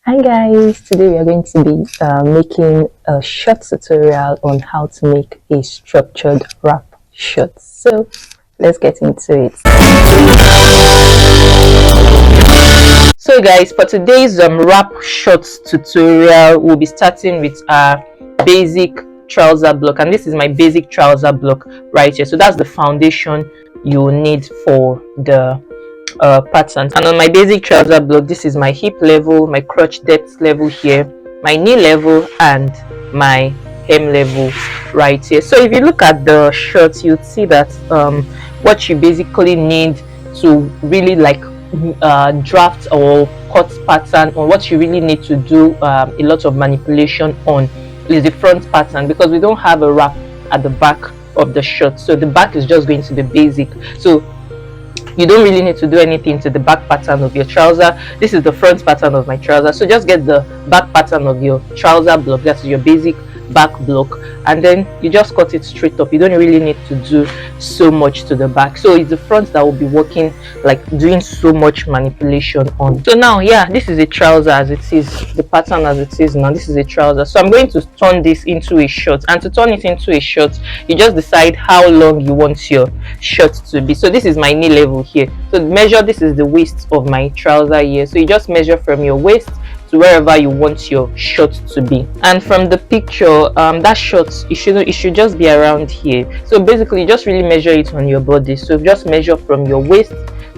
Hi guys, today we are going to be making a short tutorial on how to make a structured wrap shirt. So let's get into it. So guys, for today's wrap shorts tutorial, we'll be starting with our basic trouser block, and this is my basic trouser block right here. So that's the foundation you need for the patterns. And on my basic trouser block, this is my hip level, my crotch depth level here, my knee level, and my hem level right here. So if you look at the shirts, you'd see that what you basically need to really like draft or cut pattern, or what you really need to do a lot of manipulation on, is the front pattern, because we don't have a wrap at the back of the shirt. So the back is just going to be basic, so you don't really need to do anything to the back pattern of your trouser. This is the front pattern of my trouser, so just get the back pattern of your trouser block, that's your basic back block, and then you just cut it straight up. You don't really need to do so much to the back, so it's the front that will be working, like doing so much manipulation on. So now, yeah, this is a trouser as it is, the pattern as it is now. This is a trouser, so I'm going to turn this into a shirt, and to turn it into a shirt, you just decide how long you want your shirt to be. So this is my knee level here, so measure, this is the waist of my trouser here, so you just measure from your waist to wherever you want your shirt to be. And from the picture, that shirt, it should just be around here. So basically, just really measure it on your body. So just measure from your waist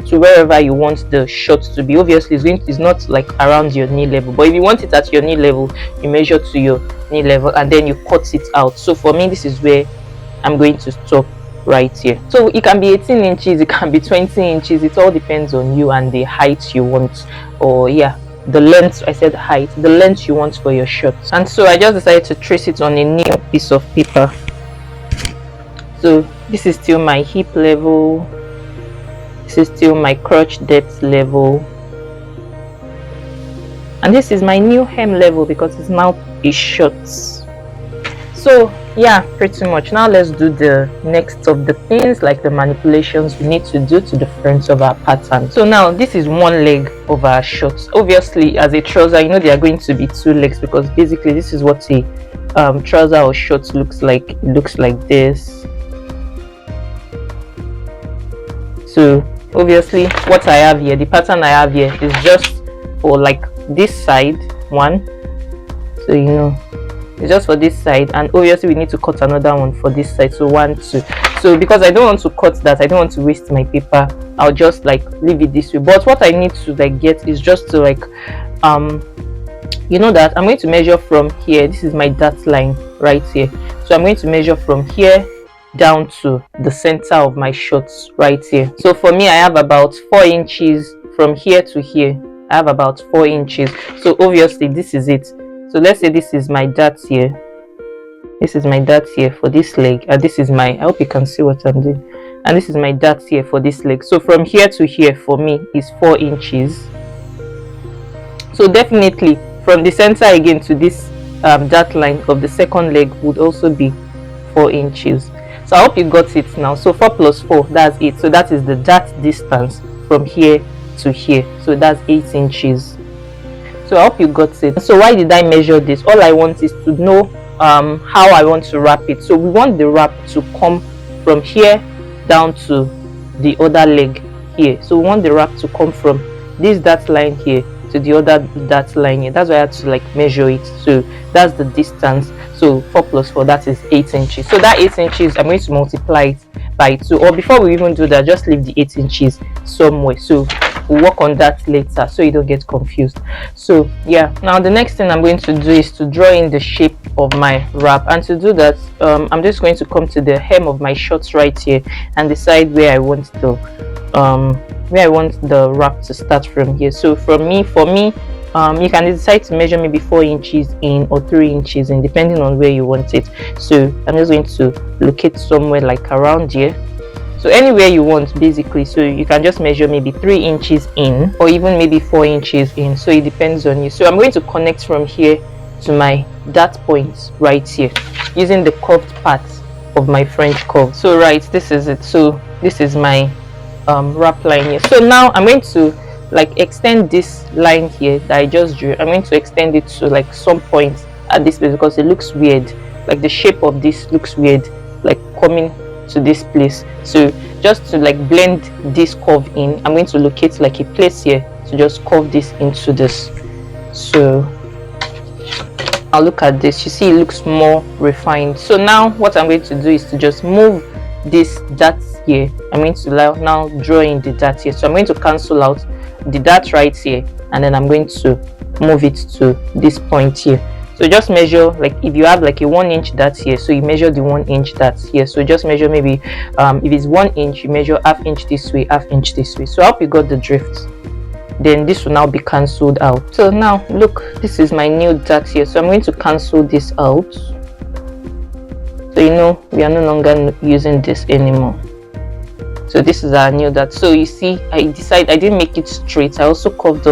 to wherever you want the shirt to be. Obviously, it's not like around your knee level, but if you want it at your knee level, you measure to your knee level and then you cut it out. So for me, this is where I'm going to stop right here. So it can be 18 inches, it can be 20 inches, it all depends on you and the height you want, or yeah, the length, I said height, the length you want for your shirt. And so I just decided to trace it on a new piece of paper. So this is still my hip level, this is still my crotch depth level, and this is my new hem level because it's now a shirt. So yeah, pretty much. Now let's do the next of the things, like the manipulations we need to do to the front of our pattern. So now this is one leg of our shorts. Obviously, as a trouser, you know there are going to be two legs, because basically this is what a trouser or shorts looks like. It looks like this. So obviously what I have here, the pattern I have here, is just for like this side one, so you know it's just for this side, and obviously we need to cut another one for this side, so 1 2. So because I don't want to cut that, I don't want to waste my paper, I'll just like leave it this way. But what I need to like get is just to like you know that I'm going to measure from here. This is my dot line right here, so I'm going to measure from here down to the center of my shorts right here. So for me, I have about 4 inches from here to here. I have about 4 inches, so obviously this is it. So let's say this is my dart here, this is my dart here for this leg, and this is my, I hope you can see what I'm doing, and this is my dart here for this leg. So from here to here for me is 4 inches. So definitely from the center again to this dart line of the second leg would also be 4 inches. So I hope you got it now. So 4 plus 4, that's 8. So that is the dart distance from here to here, so that's 8 inches. So I hope you got it. So why did I measure this? All I want is to know how I want to wrap it. So we want the wrap to come from here down to the other leg here. So we want the wrap to come from this dot line here to the other dot line here. That's why I had to like measure it. So that's the distance. So 4 plus 4, that is 8 inches. So that 8 inches, I'm going to multiply it by 2. Or before we even do that, just leave the 8 inches somewhere. So we'll work on that later so you don't get confused. So yeah, now the next thing I'm going to do is to draw in the shape of my wrap. And to do that, I'm just going to come to the hem of my shorts right here and decide where I want the wrap to start from here. So for me, you can decide to measure maybe 4 inches in or 3 inches in, depending on where you want it. So I'm just going to locate somewhere like around here, so anywhere you want basically. So you can just measure maybe 3 inches in, or even maybe 4 inches in, so it depends on you. So I'm going to connect from here to my dart points right here using the curved part of my French curve. So right, this is it. So this is my wrap line here. So now I'm going to like extend this line here that I just drew. I'm going to extend it to like some point at this place because it looks weird. Like the shape of this looks weird, like coming to this place. So just to like blend this curve in, I'm going to locate like a place here to just curve this into this. So I'll look at this. You see it looks more refined. So now what I'm going to do is to just move this dot here. I'm going to now draw in the dot here. So I'm going to cancel out the dot right here, and then I'm going to move it to this point here. So just measure, like if you have like a 1 inch dot here, so you measure the 1 inch dot here. So just measure maybe if it's 1 inch, you measure ½ inch this way, ½ inch this way. So I hope you got the drift. Then this will now be cancelled out. So now look, this is my new dot here. So I'm going to cancel this out. So you know we are no longer using this anymore. So this is our new dot. So you see, I didn't make it straight. I also curved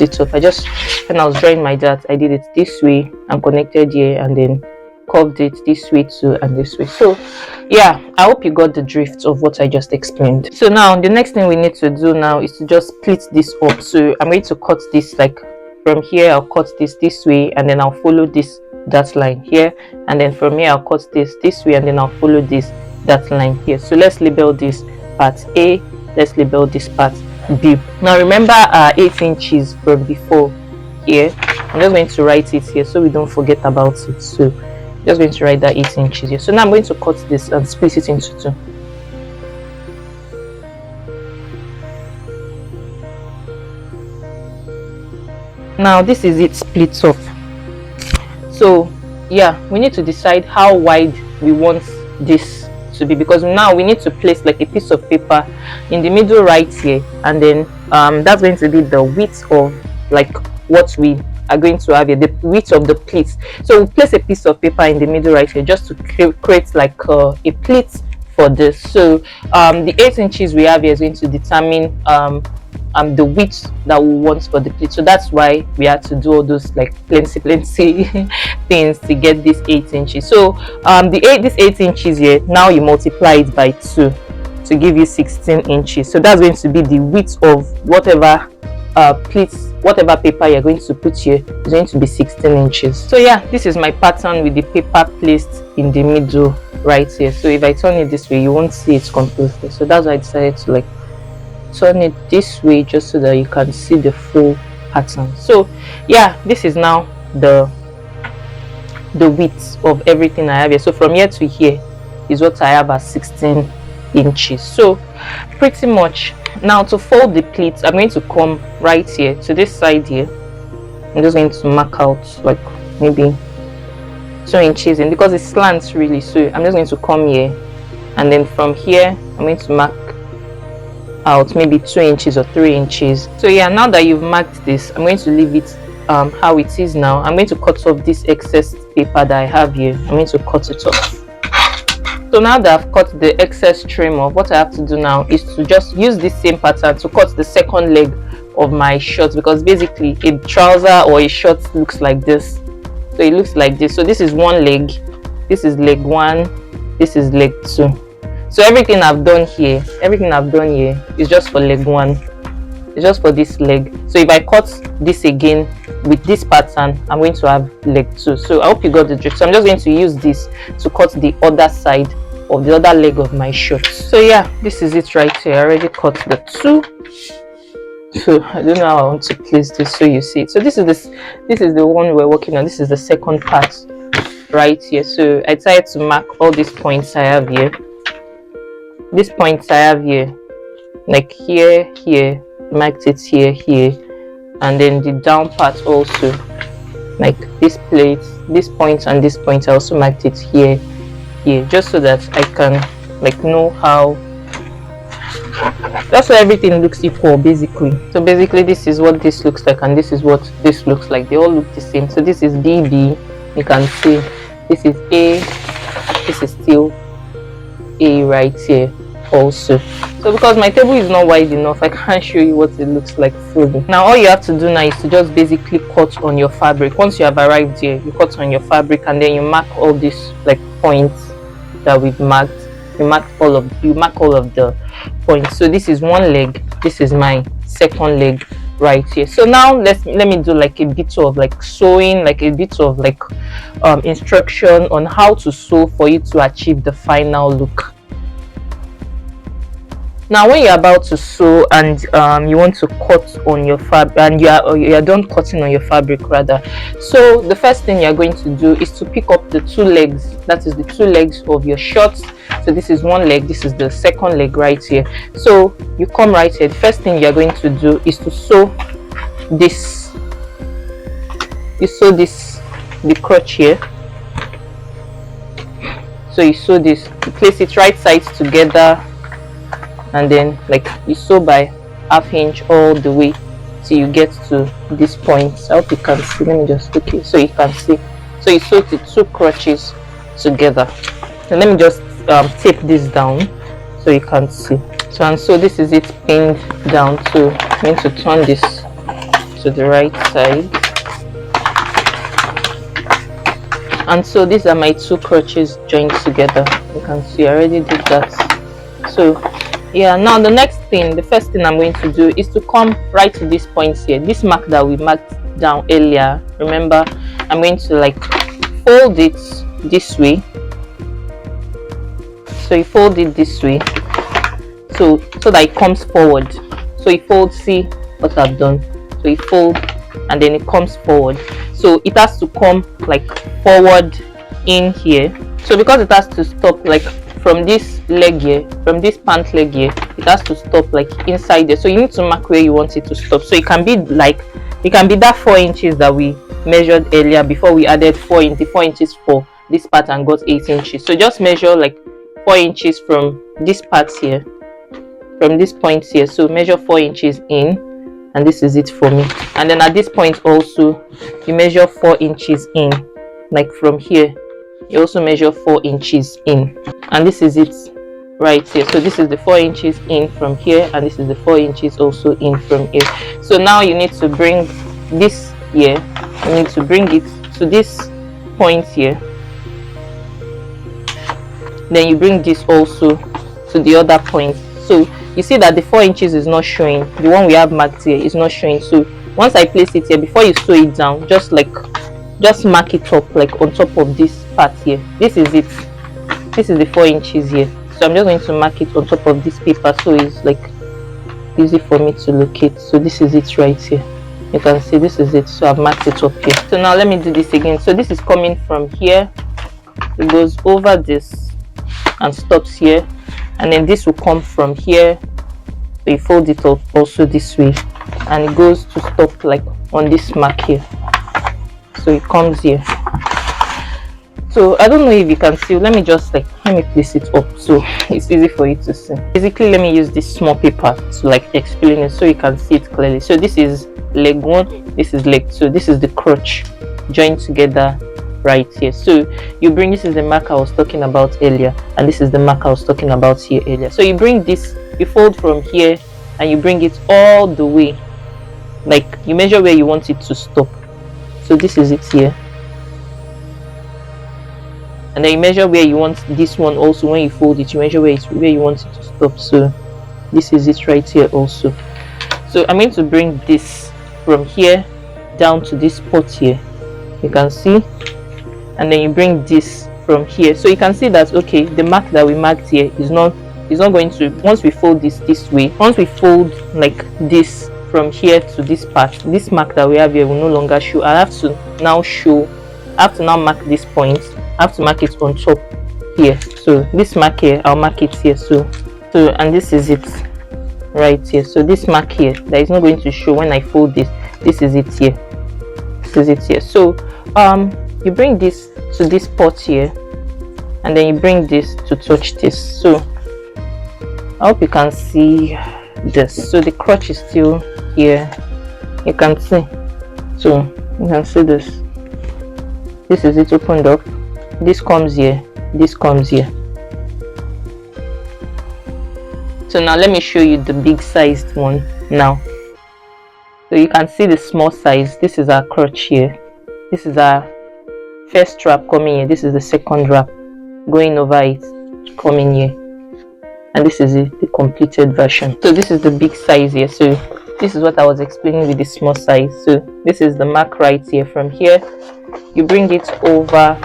it up. I just, when I was drawing my dot, I did it this way and connected here, and then curved it this way too and this way. So yeah, I hope you got the drift of what I just explained. So now the next thing we need to do now is to just split this up. So I'm going to cut this, like from here I'll cut this way, and then I'll follow this dot line here, and then from here I'll cut this way, and then I'll follow this dot line here. So let's label this part A, let's label this part B. Now remember our 8 inches from before here. I'm just going to write it here so we don't forget about it. So just going to write that 8 inches here. So now I'm going to cut this and split it into 2. Now this is it split off. So yeah, we need to decide how wide we want this to be, because now we need to place like a piece of paper in the middle right here, and then that's going to be the width of like what we are going to have here, the width of the pleats. So we'll place a piece of paper in the middle right here just to create like a pleat for this. So the 8 inches we have here is going to determine the width that we want for the pleat. So that's why we had to do all those like plenty things to get this 8 inches. So this 8 inches here, now you multiply it by 2 to give you 16 inches. So that's going to be the width of whatever pleats, whatever paper you're going to put here is going to be 16 inches. So yeah, this is my pattern with the paper placed in the middle right here. So if I turn it this way, you won't see it completely. So that's why I decided to like turn it this way just so that you can see the full pattern. So yeah, this is now the width of everything I have here. So from here to here is what I have as 16 inches. So pretty much now to fold the pleats, I'm going to come right here to this side here. I'm just going to mark out like maybe 2 inches in, because it slants really. So I'm just going to come here, and then from here I'm going to mark out maybe 2 inches or 3 inches. So yeah, now that you've marked this, I'm going to leave it how it is now. I'm going to cut off this excess paper that I have here. I'm going to cut it off. So now that I've cut the excess trim off, what I have to do now is to just use this same pattern to cut the second leg of my shorts, because basically a trouser or a short looks like this. So it looks like this. So this is one leg, this is leg 1, this is leg 2. So everything I've done here is just for leg 1. It's just for this leg. So if I cut this again with this pattern, I'm going to have leg 2. So I hope you got the drift. So I'm just going to use this to cut the other side of the other leg of my shorts. So yeah, this is it right here. I already cut the 2. So I don't know how I want to place this so you see it. So this is the one we're working on. This is the second part right here. So I decided to mark all these points I have here. These points I have here, like here, marked it here, and then the down part also, like this plate, this point and this point, I also marked it here, just so that I can like know how. That's why everything looks equal basically. So basically this is what this looks like, and this is what this looks like. They all look the same. So this is BB, you can see this is A, this is still A right here also. So because my table is not wide enough, I can't show you what it looks like fully. Now all you have to do now is to just basically cut on your fabric. Once you have arrived here, you cut on your fabric, and then you mark all these like points that we've marked. You mark all of the points. So this is one leg, this is my second leg right here. So now let me do like a bit of like sewing, like a bit of like instruction on how to sew for you to achieve the final look. Now when you're about to sew and you want to cut on your fabric, and you are done cutting on your fabric rather, so the first thing you're going to do is to pick up the two legs, that is the two legs of your shorts. So this is one leg, this is the second leg right here. So you come right here. The first thing you're going to do is to sew this. You sew this, the crotch here. So you sew this, you place it right sides together, and then like you sew by ½ inch all the way till you get to this point. I hope you can see. Let me just, okay, so you can see. So you sew the two crotches together. So let me just tape this down so you can see. So, and so this is it pinned down. So I'm going to turn this to the right side, and so these are my two crotches joined together. You can see I already did that. So yeah, now the next thing, the first thing I'm going to do is to come right to this point here, this mark that we marked down earlier. Remember, I'm going to like fold it this way. So you fold it this way, so that it comes forward. So you fold, see what I've done. So you fold and then it comes forward. So it has to come like forward in here. So because it has to stop like from this leg here, from this pant leg here, it has to stop like inside there. So you need to mark where you want it to stop. So it can be like, it can be that 4 inches that we measured earlier before we added 4 inches for this part and got 8 inches. So just measure like 4 inches from this part here, from this point here. So measure 4 inches in, and this is it for me. And then at this point also you measure 4 inches in, like from here you also measure 4 inches in, and this is it right here. So this is the 4 inches in from here, and this is the 4 inches also in from here. So now you need to bring this here, you need to bring it to this point here, then you bring this also to the other point. So you see that the 4 inches is not showing, the one we have marked here is not showing. So once I place it here, before you sew it down, just mark it up like on top of this part here. This is it, this is the 4 inches here. So I'm just going to mark it on top of this paper so it's like easy for me to locate. So this is it right here, you can see this is it. So I've marked it up here. So now let me do this again. So this is coming from here, it goes over this and stops here, and then this will come from here. So you fold it up also this way, and it goes to stop like on this mark here. So it comes here. So I don't know if you can see, let me place it up so it's easy for you to see. Basically, let me use this small paper to like explain it so you can see it clearly. So this is leg 1, this is leg 2, this is the crotch joined together right here. So you bring, this is the mark I was talking about earlier, and this is the mark I was talking about here earlier. So you bring this, you fold from here and you bring it all the way, like you measure where you want it to stop. So this is it here, and then you measure where you want this one also. When you fold it, you measure where you want it to stop. So this is it right here also. So I'm going to bring this from here down to this spot here, you can see, and then you bring this from here. So you can see that okay, the mark that we marked here is not going to, once we fold this way, once we fold like this from here to this part, this mark that we have here will no longer show. I have to now mark this point. I have to mark it on top here. So this mark here, I'll mark it here. So and this is it right here. So this mark here that is not going to show when I fold this, this is it here, this is it here. So you bring this to this spot here, and then you bring this to touch this. So I hope you can see this. So the crotch is still here, you can see. So you can see this, this is it opened up, this comes here, this comes here. So now let me show you the big sized one now. So you can see the small size, this is our crotch here, this is our first strap coming here, this is the second wrap going over it coming here, and this is it, the completed version. So this is the big size here. So this is what I was explaining with the small size. So this is the mark right here. From here you bring it over,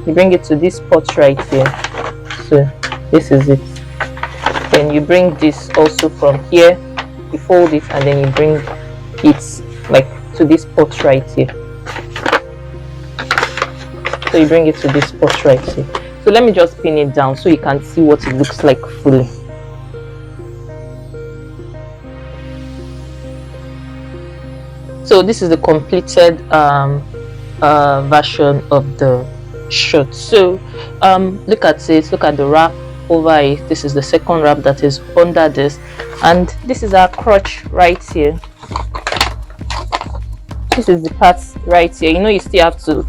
you bring it to this spot right here. So this is it. Then you bring this also from here, you fold it, and then you bring it like to this spot right here. So you bring it to this spot right here. So let me just pin it down so you can see what it looks like fully. So this is the completed version of the shirt. So look at it, look at the wrap over it. This is the second wrap that is under this, and this is our crotch right here. This is the part right here. You know, you still have to,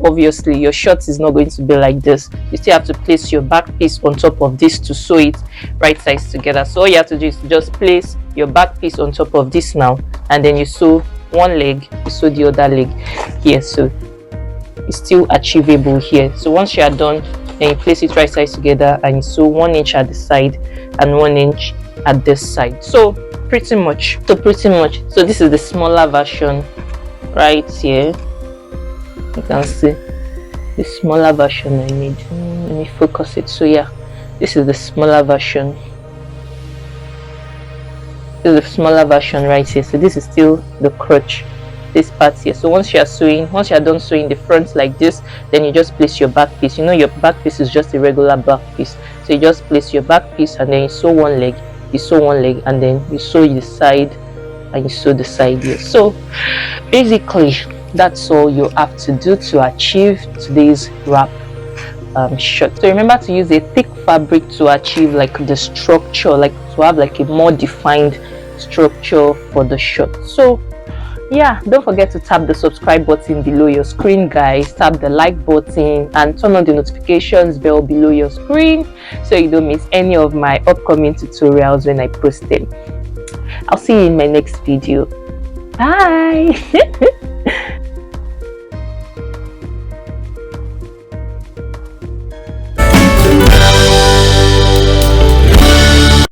obviously your shirt is not going to be like this. You still have to place your back piece on top of this to sew it right sides together. So all you have to do is just place your back piece on top of this now, and then you sew one leg, you sew the other leg here. So it's still achievable here. So once you are done, then you place it right sides together and you sew 1 inch at the side and 1 inch at this side. So pretty much, so this is the smaller version right here. You can see the smaller version I made. Let me focus it. So yeah, this is the smaller version. This is the smaller version right here. So this is still the crotch, this part here. So once you are sewing, once you are done sewing the front like this, then you just place your back piece. You know, your back piece is just a regular back piece. So you just place your back piece and then you sew one leg, you sew one leg, and then you sew the side and you sew the side here. So basically that's all you have to do to achieve today's wrap shirt. So remember to use a thick fabric to achieve like the structure, like to have like a more defined structure for the shirt. So yeah, don't forget to tap the subscribe button below your screen, guys. Tap the like button and turn on the notifications bell below your screen so you don't miss any of my upcoming tutorials when I post them. I'll see you in my next video. Bye.